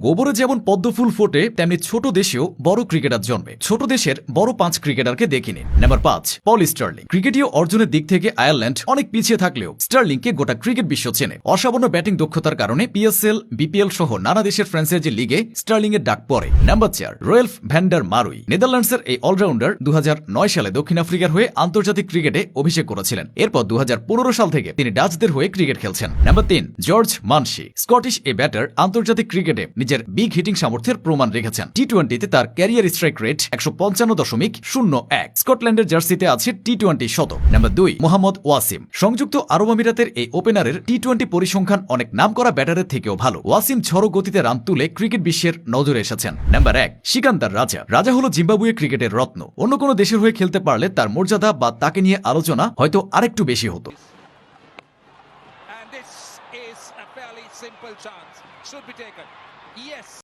গোবরে যেমন পদ্মফুল ফোটে তেমনি ছোট দেশেও বড় ক্রিকেটার জন্মে। ছোট দেশের বড় 5 ক্রিকেটারকে দেখে নিন। Number 5, Paul Stirling. ক্রিকেটীয় অর্জনের দিক থেকে আয়ারল্যান্ড অনেক পিছিয়ে থাকলেও স্টার্লিংকে গোটা ক্রিকেট বিশ্ব চেনে। অসামান্য ব্যাটিং দক্ষতার কারণে পিএসএল, বিপিএল সহ নানা দেশের ফ্র্যাঞ্চাইজি লিগে স্টার্লিং এর ডাক পড়ে। Number 4, Roelof van der Merwe. নেদারল্যান্ডসের এই অলরাউন্ডার 2009 সালে দক্ষিণ আফ্রিকার হয়ে আন্তর্জাতিক ক্রিকেটে অভিষেক করেছিলেন। এরপর 2015 সাল থেকে তিনি ডাচদের হয়ে ক্রিকেট খেলছেন। নাম্বার 3, জর্জ মানসি। স্কটিশ এই ব্যাটার আন্তর্জাতিক ক্রিকেটে নিজের বিগ হিটিং সামর্থ্যের প্রমাণ রেখেছেন। টি-20তে তার ক্যারিয়ার স্ট্রাইক রেট 155.01। স্কটল্যান্ডের জার্সিতে আছে টি-20 শতক। নাম্বার 2, মোহাম্মদ ওয়াসিম। সংযুক্ত আরব আমিরাতের এই ওপেনারের টি-20 পরিসংখ্যান অনেক নামকরা ব্যাটারের থেকেও ভালো। ওয়াসিম ঝড়ো গতিতে রান তুলে ক্রিকেট বিশ্বের নজরে এসেছেন। নাম্বার 1, সিকান্দার রাজা। রাজা হলো জিম্বাবুয়ে ক্রিকেটের রত্ন। অন্য কোনো দেশের হয়ে খেলতে পারলে তার মর্যাদা বা তাকে নিয়ে আলোচনা হয়তো আরেকটু বেশি হতো। And this is a fairly simple chance. Should be taken. Yes.